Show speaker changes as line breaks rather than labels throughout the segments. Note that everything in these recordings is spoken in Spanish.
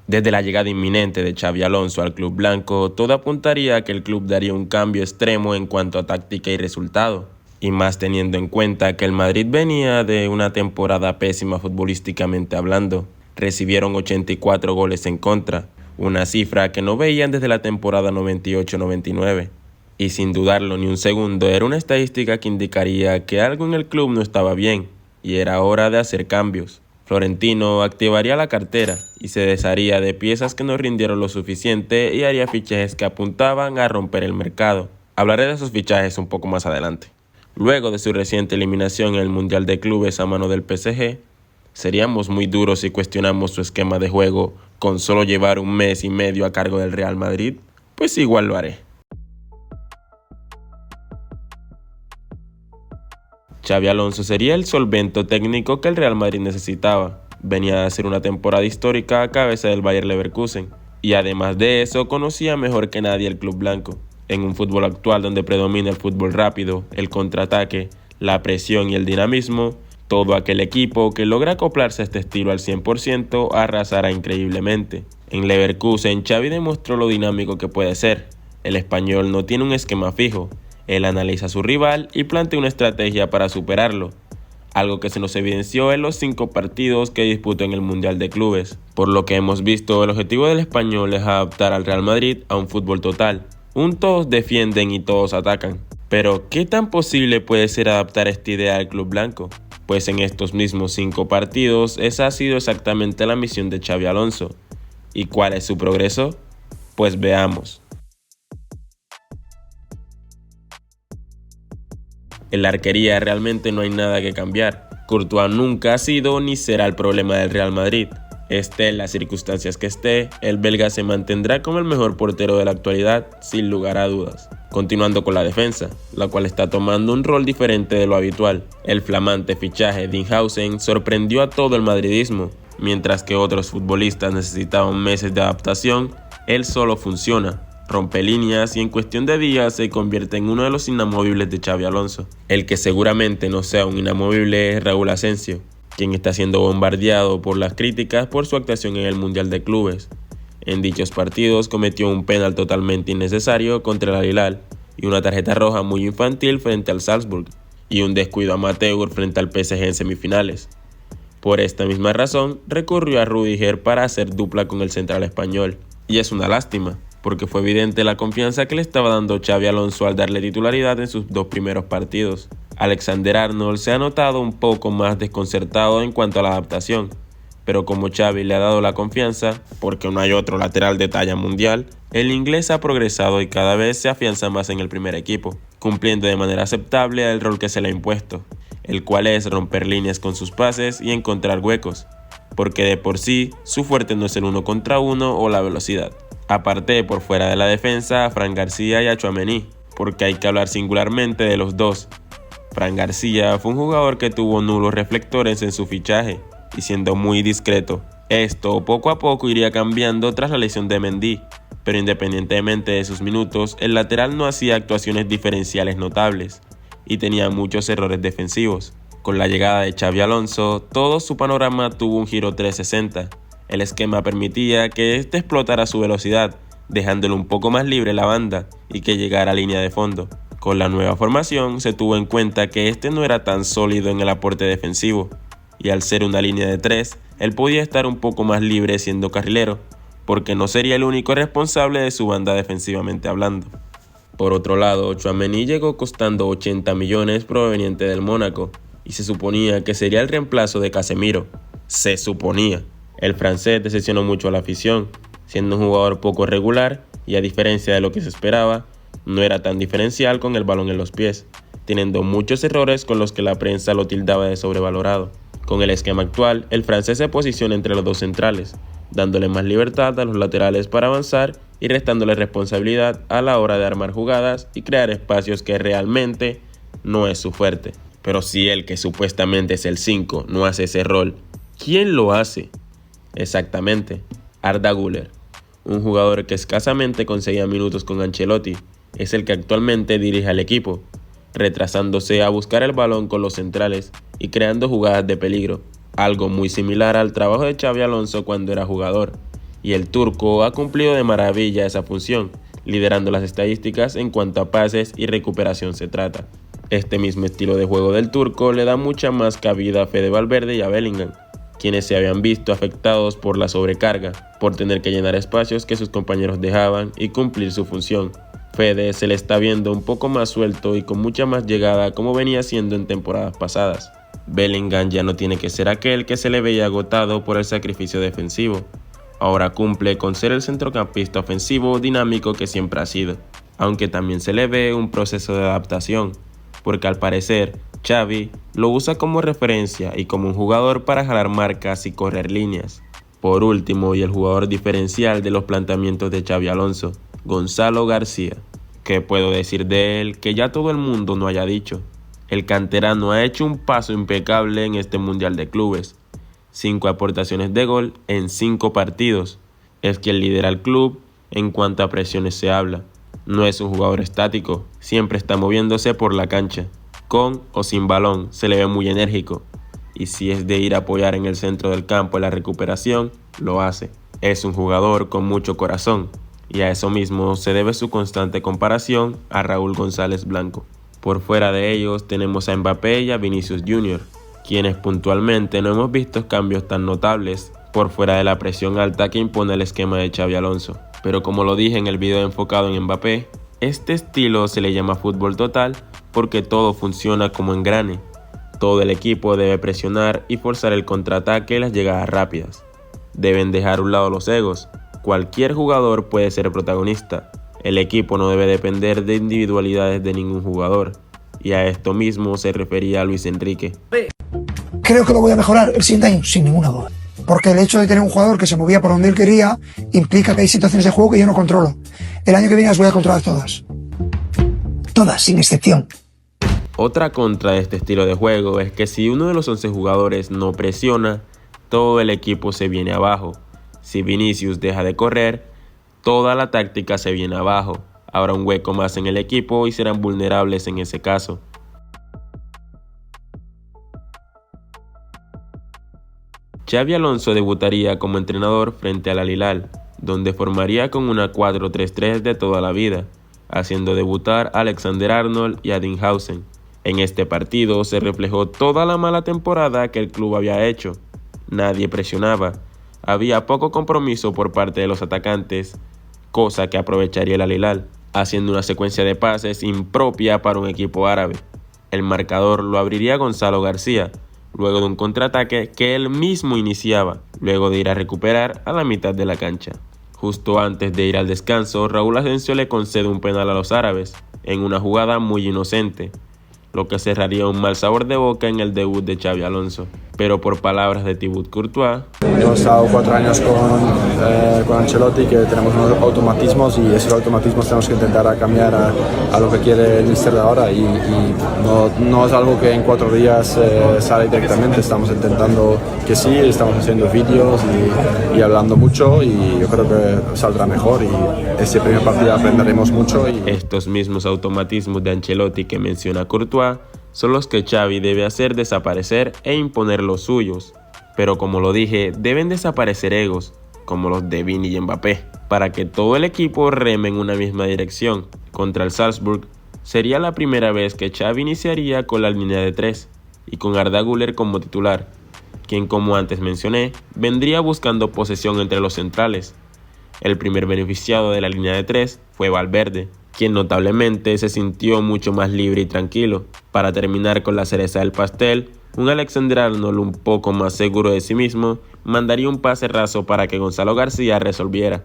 Desde la llegada inminente de Xabi Alonso al club blanco, todo apuntaría a que el club daría un cambio extremo en cuanto a táctica y resultado, y más teniendo en cuenta que el Madrid venía de una temporada pésima futbolísticamente hablando. Recibieron 84 goles en contra, una cifra que no veían desde la temporada 98-99. Y sin dudarlo ni un segundo, era una estadística que indicaría que algo en el club no estaba bien, y era hora de hacer cambios. Florentino activaría la cartera y se desharía de piezas que no rindieron lo suficiente y haría fichajes que apuntaban a romper el mercado. Hablaré de esos fichajes un poco más adelante. Luego de su reciente eliminación en el Mundial de Clubes a mano del PSG, seríamos muy duros si cuestionamos su esquema de juego con solo llevar un mes y medio a cargo del Real Madrid, pues igual lo haré. Xabi Alonso sería el solvento técnico que el Real Madrid necesitaba. Venía a hacer una temporada histórica a cabeza del Bayer Leverkusen, y además de eso conocía mejor que nadie el club blanco. En un fútbol actual donde predomina el fútbol rápido, el contraataque, la presión y el dinamismo, todo aquel equipo que logra acoplarse a este estilo al 100% arrasará increíblemente. En Leverkusen, Xabi demostró lo dinámico que puede ser. El español no tiene un esquema fijo. Él analiza a su rival y plantea una estrategia para superarlo, algo que se nos evidenció en los 5 partidos que disputó en el Mundial de Clubes. Por lo que hemos visto, el objetivo del español es adaptar al Real Madrid a un fútbol total. Todos defienden y todos atacan. Pero, ¿qué tan posible puede ser adaptar esta idea al club blanco? Pues en estos mismos 5 partidos, esa ha sido exactamente la misión de Xabi Alonso. ¿Y cuál es su progreso? Pues veamos. En la arquería realmente no hay nada que cambiar. Courtois nunca ha sido ni será el problema del Real Madrid. Esté en las circunstancias que esté, el belga se mantendrá como el mejor portero de la actualidad, sin lugar a dudas. Continuando con la defensa, la cual está tomando un rol diferente de lo habitual. El flamante fichaje de Dinhausen sorprendió a todo el madridismo. Mientras que otros futbolistas necesitaban meses de adaptación, él solo funciona. Rompe líneas y en cuestión de días se convierte en uno de los inamovibles de Xabi Alonso. El que seguramente no sea un inamovible es Raúl Asensio, quien está siendo bombardeado por las críticas por su actuación en el Mundial de Clubes. En dichos partidos cometió un penal totalmente innecesario contra el Al-Hilal y una tarjeta roja muy infantil frente al Salzburg y un descuido amateur frente al PSG en semifinales. Por esta misma razón recurrió a Rüdiger para hacer dupla con el central español, y es una lástima, porque fue evidente la confianza que le estaba dando Xabi Alonso al darle titularidad en sus 2 primeros partidos. Alexander-Arnold se ha notado un poco más desconcertado en cuanto a la adaptación, pero como Xabi le ha dado la confianza, porque no hay otro lateral de talla mundial, el inglés ha progresado y cada vez se afianza más en el primer equipo, cumpliendo de manera aceptable el rol que se le ha impuesto, el cual es romper líneas con sus pases y encontrar huecos, porque de por sí su fuerte no es el 1 contra 1 o la velocidad. Aparté por fuera de la defensa a Fran García y a Tchouaméni, porque hay que hablar singularmente de los dos. Fran García fue un jugador que tuvo nulos reflectores en su fichaje, y siendo muy discreto. Esto poco a poco iría cambiando tras la lesión de Mendy, pero independientemente de sus minutos, el lateral no hacía actuaciones diferenciales notables, y tenía muchos errores defensivos. Con la llegada de Xabi Alonso, todo su panorama tuvo un giro 360. El esquema permitía que éste explotara su velocidad, dejándolo un poco más libre la banda y que llegara a línea de fondo. Con la nueva formación se tuvo en cuenta que este no era tan sólido en el aporte defensivo, y al ser una línea de 3, él podía estar un poco más libre siendo carrilero, porque no sería el único responsable de su banda defensivamente hablando. Por otro lado, Tchouaméni llegó costando 80 millones proveniente del Mónaco, y se suponía que sería el reemplazo de Casemiro. Se suponía. El francés decepcionó mucho a la afición, siendo un jugador poco regular y a diferencia de lo que se esperaba, no era tan diferencial con el balón en los pies, teniendo muchos errores con los que la prensa lo tildaba de sobrevalorado. Con el esquema actual, el francés se posiciona entre los dos centrales, dándole más libertad a los laterales para avanzar y restándole responsabilidad a la hora de armar jugadas y crear espacios que realmente no es su fuerte. Pero si él, que supuestamente es el 5, no hace ese rol, ¿quién lo hace? Exactamente, Arda Güler, un jugador que escasamente conseguía minutos con Ancelotti, es el que actualmente dirige al equipo, retrasándose a buscar el balón con los centrales y creando jugadas de peligro, algo muy similar al trabajo de Xabi Alonso cuando era jugador, y el turco ha cumplido de maravilla esa función, liderando las estadísticas en cuanto a pases y recuperación se trata. Este mismo estilo de juego del turco le da mucha más cabida a Fede Valverde y a Bellingham, quienes se habían visto afectados por la sobrecarga, por tener que llenar espacios que sus compañeros dejaban y cumplir su función. Fede se le está viendo un poco más suelto y con mucha más llegada como venía siendo en temporadas pasadas. Bellingham ya no tiene que ser aquel que se le veía agotado por el sacrificio defensivo. Ahora cumple con ser el centrocampista ofensivo dinámico que siempre ha sido, aunque también se le ve un proceso de adaptación, porque al parecer Xavi lo usa como referencia y como un jugador para jalar marcas y correr líneas. Por último, y el jugador diferencial de los planteamientos de Xabi Alonso, Gonzalo García. ¿Qué puedo decir de él que ya todo el mundo no haya dicho? El canterano ha hecho un paso impecable en este Mundial de Clubes. 5 aportaciones de gol en 5 partidos. Es quien lidera al club en cuanto a presiones se habla. No es un jugador estático, siempre está moviéndose por la cancha. Con o sin balón, se le ve muy enérgico. Y si es de ir a apoyar en el centro del campo en la recuperación, lo hace. Es un jugador con mucho corazón. Y a eso mismo se debe su constante comparación a Raúl González Blanco. Por fuera de ellos tenemos a Mbappé y a Vinicius Jr., quienes puntualmente no hemos visto cambios tan notables por fuera de la presión alta que impone el esquema de Xabi Alonso. Pero como lo dije en el video enfocado en Mbappé, este estilo se le llama fútbol total porque todo funciona como engrane. Todo el equipo debe presionar y forzar el contraataque y las llegadas rápidas. Deben dejar a un lado los egos. Cualquier jugador puede ser protagonista. El equipo no debe depender de individualidades de ningún jugador. Y a esto mismo se refería Luis Enrique.
Creo que lo voy a mejorar el siguiente año, sin ninguna duda. Porque el hecho de tener un jugador que se movía por donde él quería implica que hay situaciones de juego que yo no controlo. El año que viene las voy a controlar todas. Todas, sin excepción.
Otra contra de este estilo de juego es que si uno de los 11 jugadores no presiona, todo el equipo se viene abajo. Si Vinicius deja de correr, toda la táctica se viene abajo. Habrá un hueco más en el equipo y serán vulnerables en ese caso. Xabi Alonso debutaría como entrenador frente al Al Hilal, donde formaría con una 4-3-3 de toda la vida, haciendo debutar a Alexander-Arnold y a Dinghausen. En este partido se reflejó toda la mala temporada que el club había hecho. Nadie presionaba, había poco compromiso por parte de los atacantes, cosa que aprovecharía el Al Hilal, haciendo una secuencia de pases impropia para un equipo árabe. El marcador lo abriría Gonzalo García, luego de un contraataque que él mismo iniciaba, luego de ir a recuperar a la mitad de la cancha. Justo antes de ir al descanso, Raúl Asensio le concede un penal a los árabes, en una jugada muy inocente, lo que cerraría un mal sabor de boca en el debut de Xabi Alonso. Pero por palabras de Thibaut Courtois,
hemos estado 4 años con Ancelotti, que tenemos unos automatismos y esos automatismos tenemos que intentar cambiar a lo que quiere el míster de ahora y no es algo que en 4 días sale directamente. Estamos intentando que sí, estamos haciendo vídeos y hablando mucho y yo creo que saldrá mejor y este primer partido aprenderemos mucho.
Estos mismos automatismos de Ancelotti que menciona Courtois son los que Xavi debe hacer desaparecer e imponer los suyos. Pero como lo dije, deben desaparecer egos, como los de Vini y Mbappé, para que todo el equipo reme en una misma dirección. Contra el Salzburg sería la primera vez que Xavi iniciaría con la línea de 3 y con Arda Güler como titular, quien, como antes mencioné, vendría buscando posesión entre los centrales. El primer beneficiado de la línea de 3 fue Valverde, quien notablemente se sintió mucho más libre y tranquilo. Para terminar con la cereza del pastel, un Alexander-Arnold un poco más seguro de sí mismo mandaría un pase raso para que Gonzalo García resolviera.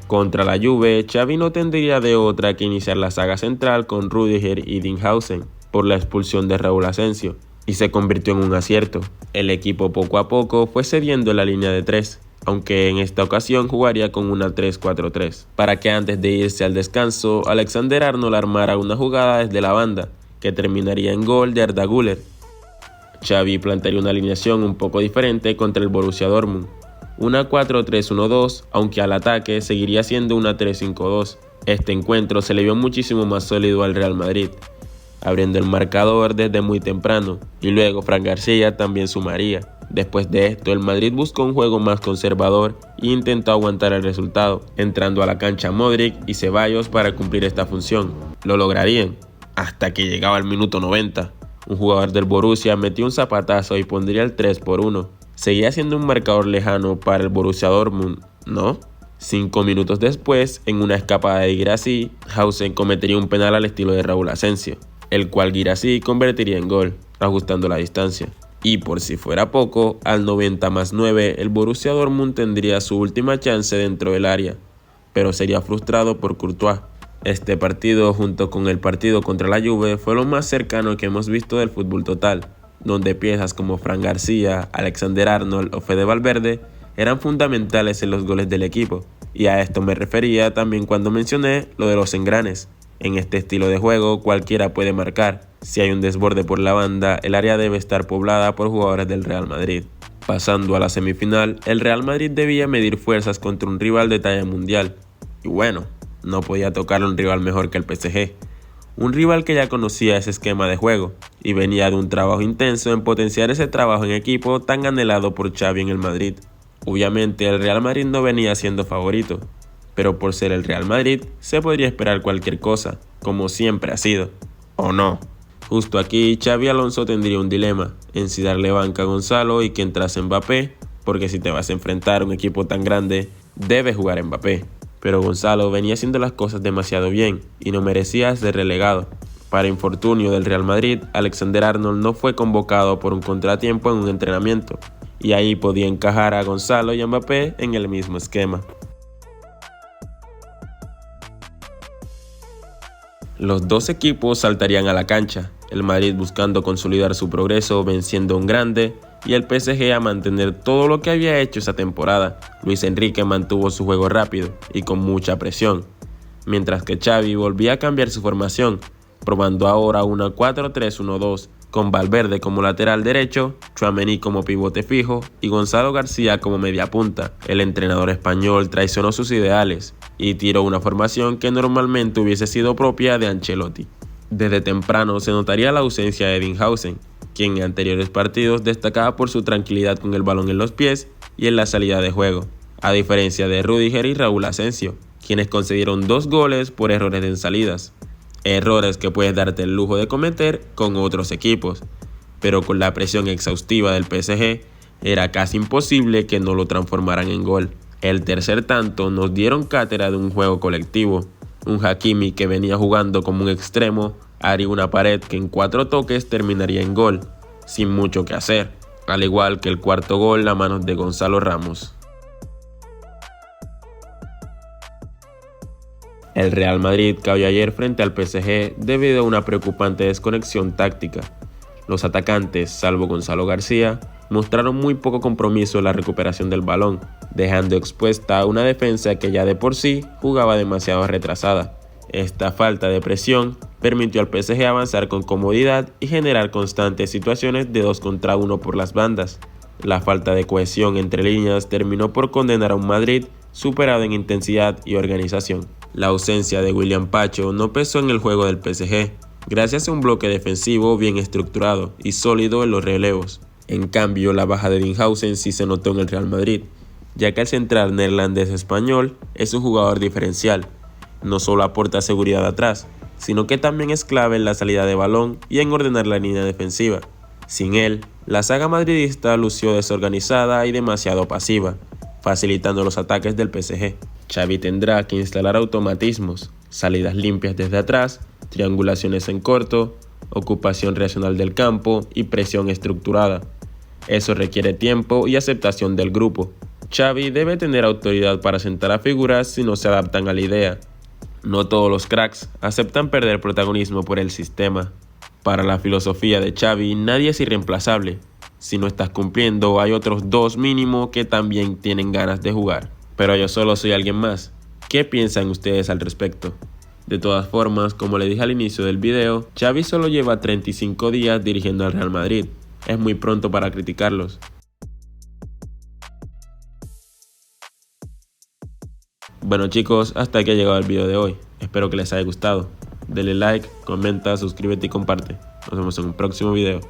Contra la Juve, Xavi no tendría de otra que iniciar la saga central con Rüdiger y Dinghausen por la expulsión de Raúl Asensio, y se convirtió en un acierto. El equipo poco a poco fue cediendo la línea de 3, aunque en esta ocasión jugaría con una 3-4-3, para que antes de irse al descanso, Alexander-Arnold armara una jugada desde la banda, que terminaría en gol de Arda Güler. Xavi plantearía una alineación un poco diferente contra el Borussia Dortmund, una 4-3-1-2, aunque al ataque seguiría siendo una 3-5-2. Este encuentro se le vio muchísimo más sólido al Real Madrid, abriendo el marcador desde muy temprano, y luego Fran García también sumaría. Después de esto, el Madrid buscó un juego más conservador e intentó aguantar el resultado, entrando a la cancha Modric y Ceballos para cumplir esta función. Lo lograrían, hasta que llegaba el minuto 90. Un jugador del Borussia metió un zapatazo y pondría el 3-1. Seguía siendo un marcador lejano para el Borussia Dortmund, ¿no? 5 minutos después, en una escapada de Guirassy, Hausen cometería un penal al estilo de Raúl Asensio, el cual Guirassy convertiría en gol, ajustando la distancia. Y por si fuera poco, al 90+9 el Borussia Dortmund tendría su última chance dentro del área, pero sería frustrado por Courtois. Este partido, junto con el partido contra la Juve, fue lo más cercano que hemos visto del fútbol total, donde piezas como Fran García, Alexander Arnold o Fede Valverde eran fundamentales en los goles del equipo. Y a esto me refería también cuando mencioné lo de los engranes. En este estilo de juego cualquiera puede marcar. Si hay un desborde por la banda, el área debe estar poblada por jugadores del Real Madrid. Pasando a la semifinal, el Real Madrid debía medir fuerzas contra un rival de talla mundial. Y bueno, no podía tocarle un rival mejor que el PSG. Un rival que ya conocía ese esquema de juego y venía de un trabajo intenso en potenciar ese trabajo en equipo tan anhelado por Xavi en el Madrid. Obviamente el Real Madrid no venía siendo favorito, pero por ser el Real Madrid se podría esperar cualquier cosa, como siempre ha sido, ¿o no? Justo aquí Xabi Alonso tendría un dilema, en si darle banca a Gonzalo y que entrase Mbappé, porque si te vas a enfrentar a un equipo tan grande, debes jugar Mbappé. Pero Gonzalo venía haciendo las cosas demasiado bien y no merecía ser relegado. Para infortunio del Real Madrid, Alexander Arnold no fue convocado por un contratiempo en un entrenamiento, y ahí podía encajar a Gonzalo y a Mbappé en el mismo esquema. Los dos equipos saltarían a la cancha, el Madrid buscando consolidar su progreso venciendo a un grande y el PSG a mantener todo lo que había hecho esa temporada. Luis Enrique mantuvo su juego rápido y con mucha presión, mientras que Xavi volvía a cambiar su formación, probando ahora una 4-3-1-2 con Valverde como lateral derecho, Tchouaméni como pivote fijo y Gonzalo García como media punta. El entrenador español traicionó sus ideales y tiró una formación que normalmente hubiese sido propia de Ancelotti. Desde temprano se notaría la ausencia de Eddinghausen, quien en anteriores partidos destacaba por su tranquilidad con el balón en los pies y en la salida de juego, a diferencia de Rüdiger y Raúl Asensio, quienes concedieron 2 goles por errores en salidas. Errores que puedes darte el lujo de cometer con otros equipos, pero con la presión exhaustiva del PSG era casi imposible que no lo transformaran en gol. El tercer tanto nos dieron cátedra de un juego colectivo. Un Hakimi que venía jugando como un extremo haría una pared que en 4 toques terminaría en gol, sin mucho que hacer, al igual que el cuarto gol a manos de Gonzalo Ramos. El Real Madrid cayó ayer frente al PSG debido a una preocupante desconexión táctica. Los atacantes, salvo Gonzalo García, mostraron muy poco compromiso en la recuperación del balón, dejando expuesta a una defensa que ya de por sí jugaba demasiado retrasada. Esta falta de presión permitió al PSG avanzar con comodidad y generar constantes situaciones de 2 contra 1 por las bandas. La falta de cohesión entre líneas terminó por condenar a un Madrid superado en intensidad y organización. La ausencia de William Pacho no pesó en el juego del PSG, gracias a un bloque defensivo bien estructurado y sólido en los relevos. En cambio, la baja de Eddinghausen sí se notó en el Real Madrid, ya que el central neerlandés-español es un jugador diferencial. No solo aporta seguridad atrás, sino que también es clave en la salida de balón y en ordenar la línea defensiva. Sin él, la saga madridista lució desorganizada y demasiado pasiva, facilitando los ataques del PSG. Xavi tendrá que instalar automatismos, salidas limpias desde atrás, triangulaciones en corto, ocupación racional del campo y presión estructurada. Eso requiere tiempo y aceptación del grupo. Xavi debe tener autoridad para sentar a figuras si no se adaptan a la idea. No todos los cracks aceptan perder protagonismo por el sistema. Para la filosofía de Xavi, nadie es irreemplazable. Si no estás cumpliendo, hay otros 2 mínimo que también tienen ganas de jugar. Pero yo solo soy alguien más. ¿Qué piensan ustedes al respecto? De todas formas, como le dije al inicio del video, Xavi solo lleva 35 días dirigiendo al Real Madrid. Es muy pronto para criticarlos. Bueno chicos, hasta aquí ha llegado el video de hoy. Espero que les haya gustado. Denle like, comenta, suscríbete y comparte. Nos vemos en un próximo video.